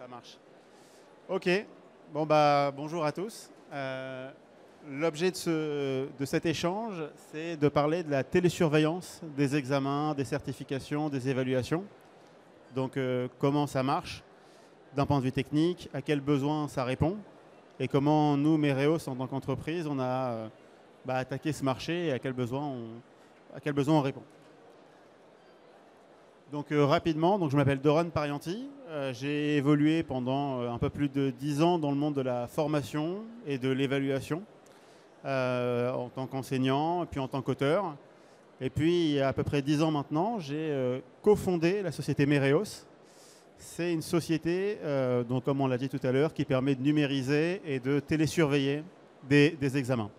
Ça marche. Ok. Bon bah bonjour à tous. L'objet de cet échange, c'est de parler de la télésurveillance des examens, des certifications, des évaluations. Donc comment ça marche d'un point de vue technique, à quels besoins ça répond, et comment nous, Mereos, en tant qu'entreprise, on a attaqué ce marché et à quels besoins on répond. Donc rapidement, je m'appelle Doron Parianti. J'ai évolué pendant un peu plus de 10 ans dans le monde de la formation et de l'évaluation en tant qu'enseignant et puis en tant qu'auteur. Et puis il y a à peu près 10 ans maintenant, j'ai cofondé la société Mereos. C'est une société, donc, comme on l'a dit tout à l'heure, qui permet de numériser et de télésurveiller des examens.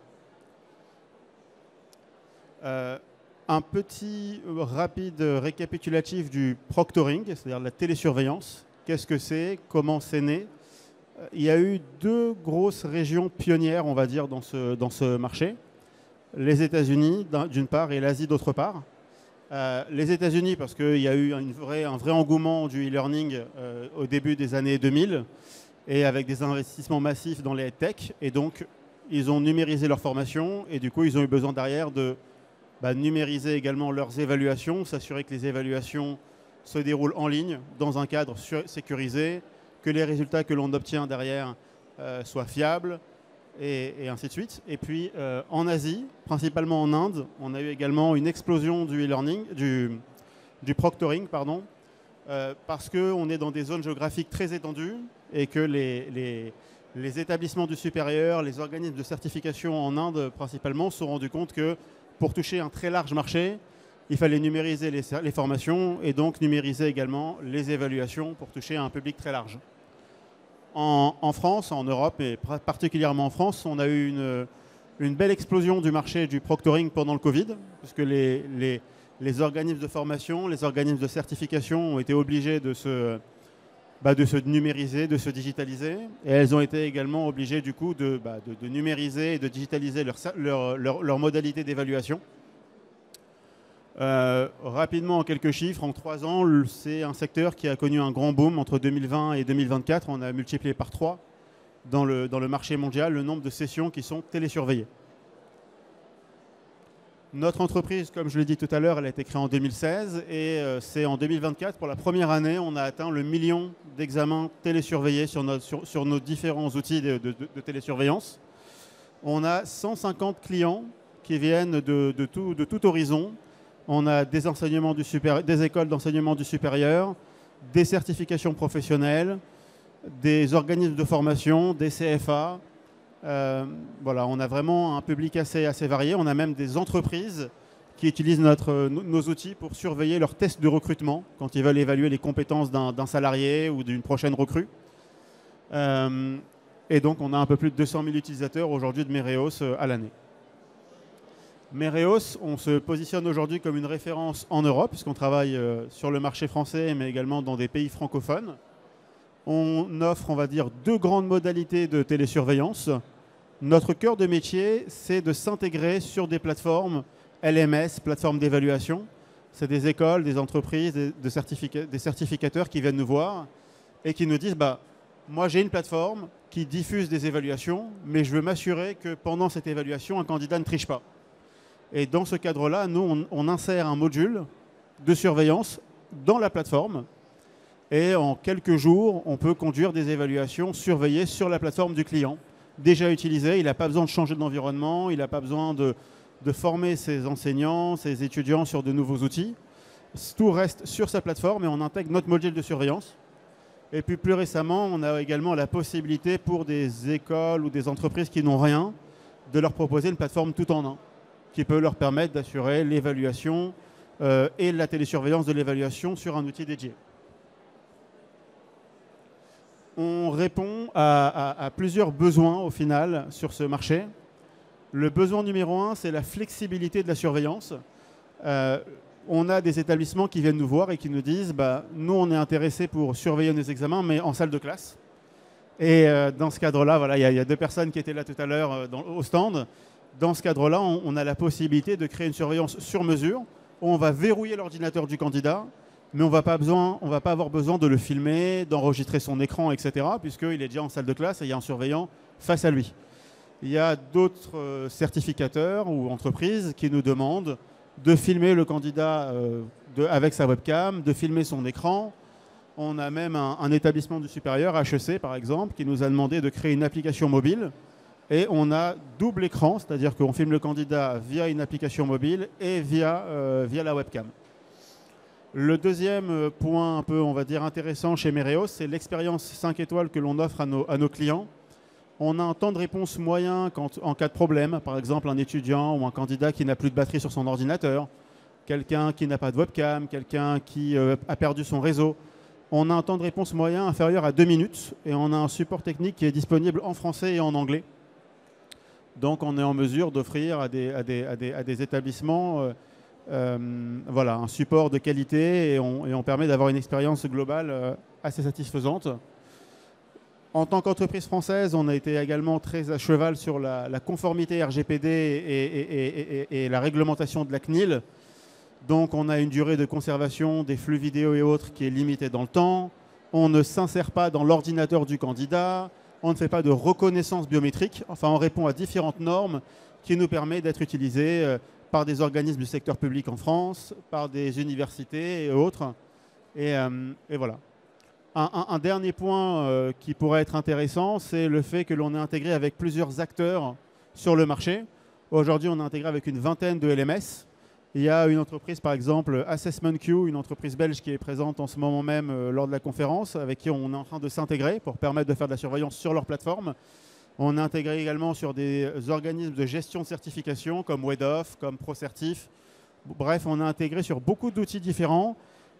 Un petit rapide récapitulatif du proctoring, c'est-à-dire la télésurveillance. Qu'est-ce que c'est? Comment c'est né? Il y a eu deux grosses régions pionnières, on va dire, dans ce marché. Les États-Unis, d'une part, et l'Asie, d'autre part. Les États-Unis, parce qu'il y a eu un vrai engouement du e-learning au début des années 2000, et avec des investissements massifs dans les tech. Et donc, ils ont numérisé leur formation, et du coup, ils ont eu besoin derrière de numériser également leurs évaluations, s'assurer que les évaluations se déroulent en ligne, dans un cadre sécurisé, que les résultats que l'on obtient derrière soient fiables, et ainsi de suite. Et puis en Asie, principalement en Inde, on a eu également une explosion du e-learning, du proctoring, pardon, parce qu'on est dans des zones géographiques très étendues et que les établissements du supérieur, les organismes de certification en Inde principalement, se sont rendus compte que pour toucher un très large marché, il fallait numériser les formations et donc numériser également les évaluations pour toucher un public très large. En France, en Europe et particulièrement en France, on a eu une belle explosion du marché du proctoring pendant le Covid, puisque les organismes de formation, les organismes de certification ont été obligés de se numériser, de se digitaliser. Et elles ont été également obligées du coup de numériser et de digitaliser leur modalité d'évaluation. Rapidement, en quelques chiffres, en 3 ans, c'est un secteur qui a connu un grand boom entre 2020 et 2024. On a multiplié par 3 dans le marché mondial le nombre de sessions qui sont télésurveillées. Notre entreprise, comme je l'ai dit tout à l'heure, elle a été créée en 2016 et c'est en 2024, pour la première année, on a atteint le 1 million d'examens télésurveillés sur nos différents outils de télésurveillance. On a 150 clients qui viennent de tout horizon. On a des écoles d'enseignement du supérieur, des certifications professionnelles, des organismes de formation, des CFA. Voilà, on a vraiment un public assez varié. On a même des entreprises qui utilisent nos outils pour surveiller leurs tests de recrutement quand ils veulent évaluer les compétences d'un salarié ou d'une prochaine recrue. Et donc, on a un peu plus de 200 000 utilisateurs aujourd'hui de Mereos à l'année. Mereos, on se positionne aujourd'hui comme une référence en Europe, puisqu'on travaille sur le marché français, mais également dans des pays francophones. On offre, on va dire, 2 grandes modalités de télésurveillance. Notre cœur de métier, c'est de s'intégrer sur des plateformes LMS, plateformes d'évaluation. C'est des écoles, des entreprises, des certificateurs qui viennent nous voir et qui nous disent moi j'ai une plateforme qui diffuse des évaluations, mais je veux m'assurer que pendant cette évaluation, un candidat ne triche pas. Et dans ce cadre-là, nous, on insère un module de surveillance dans la plateforme. Et en quelques jours, on peut conduire des évaluations surveillées sur la plateforme du client. Déjà utilisé, il n'a pas besoin de changer d'environnement, il n'a pas besoin de former ses enseignants, ses étudiants sur de nouveaux outils. Tout reste sur sa plateforme et on intègre notre module de surveillance. Et puis plus récemment, on a également la possibilité pour des écoles ou des entreprises qui n'ont rien, de leur proposer une plateforme tout en un, qui peut leur permettre d'assurer l'évaluation et la télésurveillance de l'évaluation sur un outil dédié. On répond à plusieurs besoins au final sur ce marché. Le besoin numéro 1, c'est la flexibilité de la surveillance. On a des établissements qui viennent nous voir et qui nous disent nous, on est intéressés pour surveiller nos examens, mais en salle de classe. Et dans ce cadre-là, voilà, il y a 2 personnes qui étaient là tout à l'heure au stand. Dans ce cadre-là, on a la possibilité de créer une surveillance sur mesure. On va verrouiller l'ordinateur du candidat mais on va pas avoir besoin de le filmer, d'enregistrer son écran, etc., puisqu'il est déjà en salle de classe et il y a un surveillant face à lui. Il y a d'autres certificateurs ou entreprises qui nous demandent de filmer le candidat avec sa webcam, de filmer son écran. On a même un établissement du supérieur, HEC par exemple, qui nous a demandé de créer une application mobile. Et on a double écran, c'est-à-dire qu'on filme le candidat via une application mobile et via la webcam. Le deuxième point un peu, on va dire, intéressant chez Mereos, c'est l'expérience 5 étoiles que l'on offre à nos clients. On a un temps de réponse moyen en cas de problème, par exemple un étudiant ou un candidat qui n'a plus de batterie sur son ordinateur, quelqu'un qui n'a pas de webcam, quelqu'un qui a perdu son réseau. On a un temps de réponse moyen inférieur à 2 minutes et on a un support technique qui est disponible en français et en anglais. Donc on est en mesure d'offrir à des établissements voilà, un support de qualité et on permet d'avoir une expérience globale assez satisfaisante. En tant qu'entreprise française, on a été également très à cheval sur la conformité RGPD et la réglementation de la CNIL. Donc on a une durée de conservation des flux vidéo et autres qui est limitée dans le temps. On ne s'insère pas dans l'ordinateur du candidat. On ne fait pas de reconnaissance biométrique. Enfin, on répond à différentes normes qui nous permettent d'être utilisés par des organismes du secteur public en France, par des universités et autres. Et voilà. Un dernier point qui pourrait être intéressant, c'est le fait que l'on est intégré avec plusieurs acteurs sur le marché. Aujourd'hui, on est intégré avec une vingtaine de LMS. Il y a une entreprise, par exemple, AssessmentQ, une entreprise belge qui est présente en ce moment même lors de la conférence, avec qui on est en train de s'intégrer pour permettre de faire de la surveillance sur leur plateforme. On est intégré également sur des organismes de gestion de certification comme WEDOF, comme ProCertif. Bref, on est intégré sur beaucoup d'outils différents.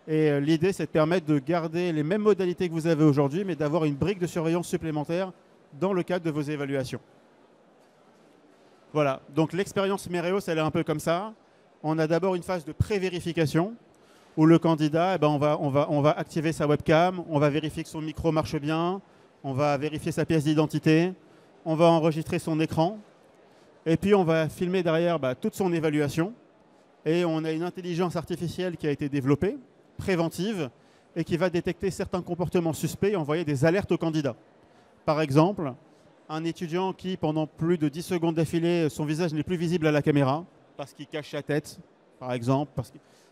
Et l'idée, c'est de permettre de garder les mêmes modalités que vous avez aujourd'hui, mais d'avoir une brique de surveillance supplémentaire dans le cadre de vos évaluations. Voilà, donc l'expérience Mereos, elle est un peu comme ça. On a d'abord une phase de pré-vérification où le candidat, eh ben, on va activer sa webcam, on va vérifier que son micro marche bien, on va vérifier sa pièce d'identité, on va enregistrer son écran et puis on va filmer derrière toute son évaluation. Et on a une intelligence artificielle qui a été développée, préventive, et qui va détecter certains comportements suspects et envoyer des alertes aux candidats. Par exemple, un étudiant qui, pendant plus de 10 secondes d'affilée, son visage n'est plus visible à la caméra, parce qu'il cache sa tête, par exemple, parce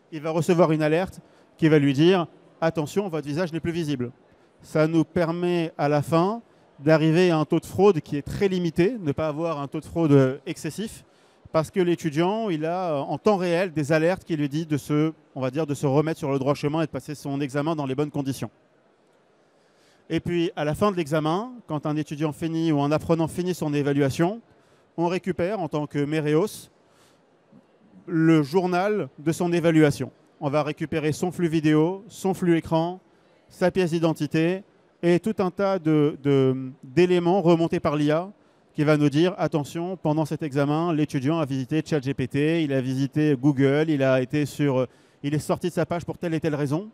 qu'il va recevoir une alerte qui va lui dire « Attention, votre visage n'est plus visible ». Ça nous permet à la fin d'arriver à un taux de fraude qui est très limité, ne pas avoir un taux de fraude excessif, parce que l'étudiant, il a en temps réel des alertes qui lui disent de se remettre sur le droit chemin et de passer son examen dans les bonnes conditions. Et puis, à la fin de l'examen, quand un étudiant finit ou un apprenant finit son évaluation, on récupère, en tant que Mereos, le journal de son évaluation. On va récupérer son flux vidéo, son flux écran, sa pièce d'identité et tout un tas d'éléments remontés par l'IA qui va nous dire, attention, pendant cet examen, l'étudiant a visité ChatGPT, il a visité Google, il est sorti de sa page pour telle et telle raison.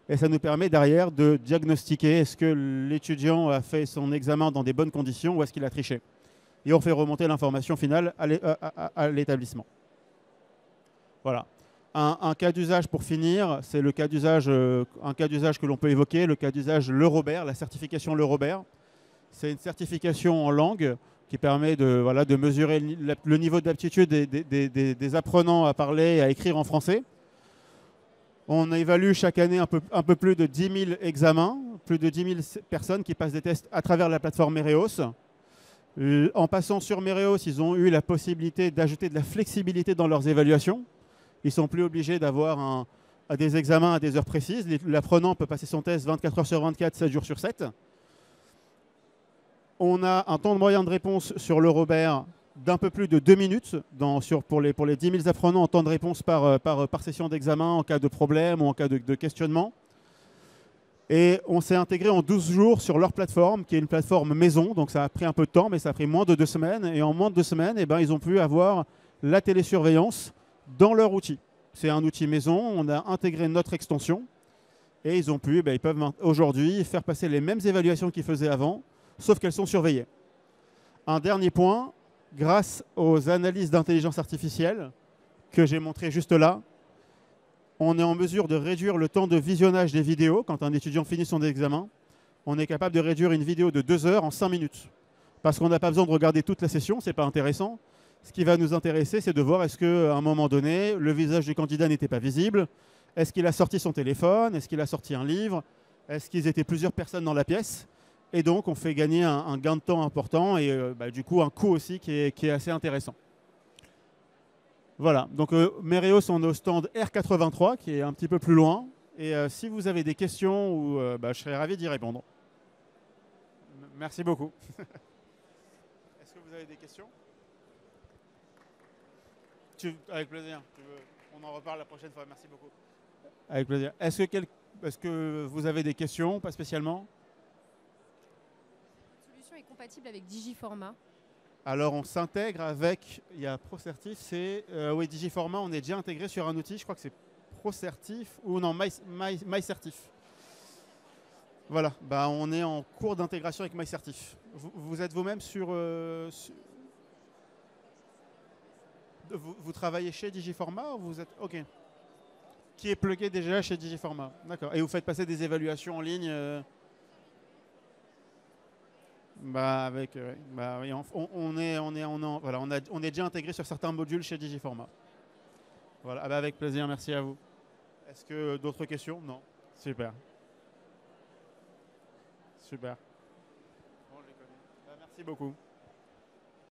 Et ça nous permet derrière de diagnostiquer est-ce que l'étudiant a fait son examen dans des bonnes conditions ou est-ce qu'il a triché. Et on fait remonter l'information finale à l'établissement. Voilà. Un cas d'usage pour finir, c'est un cas d'usage que l'on peut évoquer, le cas d'usage Le Robert, la certification Le Robert. C'est une certification en langue qui permet de mesurer le niveau d'aptitude des apprenants à parler et à écrire en français. On évalue chaque année un peu plus de 10 000 examens, plus de 10 000 personnes qui passent des tests à travers la plateforme Mereos. En passant sur Mereos, ils ont eu la possibilité d'ajouter de la flexibilité dans leurs évaluations. Ils ne sont plus obligés d'avoir des examens à des heures précises. L'apprenant peut passer son test 24 heures sur 24, 7 jours sur 7. On a un temps de moyen de réponse sur le Robert d'un peu plus de 2 minutes pour les 10 000 apprenants en temps de réponse par session d'examen en cas de problème ou en cas de questionnement. Et on s'est intégré en 12 jours sur leur plateforme, qui est une plateforme maison. Donc ça a pris un peu de temps, mais ça a pris moins de 2 semaines. Et en moins de 2 semaines, ils ont pu avoir la télésurveillance dans leur outil. C'est un outil maison, on a intégré notre extension. Et ils peuvent aujourd'hui faire passer les mêmes évaluations qu'ils faisaient avant, sauf qu'elles sont surveillées. Un dernier point, grâce aux analyses d'intelligence artificielle que j'ai montrées juste là, On est en mesure de réduire le temps de visionnage des vidéos. Quand un étudiant finit son examen, on est capable de réduire une vidéo de 2 heures en 5 minutes. Parce qu'on n'a pas besoin de regarder toute la session, ce n'est pas intéressant. Ce qui va nous intéresser, c'est de voir est-ce qu'à un moment donné, le visage du candidat n'était pas visible. Est-ce qu'il a sorti son téléphone? Est-ce qu'il a sorti un livre? Est-ce qu'ils étaient plusieurs personnes dans la pièce? Et donc, on fait gagner un gain de temps important et du coup, un coût aussi qui est assez intéressant. Voilà, donc Mereos, on est au stand R83, qui est un petit peu plus loin. Et si vous avez des questions, je serais ravi d'y répondre. Merci beaucoup. Est-ce que vous avez des questions? Avec plaisir. On en reparle la prochaine fois. Merci beaucoup. Avec plaisir. Est-ce que vous avez des questions? Pas spécialement. La solution est compatible avec Digiformat. Alors, on s'intègre avec, il y a Procertif, oui, Digiformat, on est déjà intégré sur un outil, je crois que c'est Procertif, ou non, MyCertif. Voilà, on est en cours d'intégration avec MyCertif. Vous êtes vous-même vous travaillez chez Digiformat ou vous êtes... Ok. Qui est plugué déjà chez Digiformat. D'accord. Et vous faites passer des évaluations en ligne oui, on est déjà intégré sur certains modules chez Digiformat. Voilà, avec plaisir, merci à vous. Est-ce que d'autres questions? Non. Super. Super. Bon, je les connais. Merci beaucoup.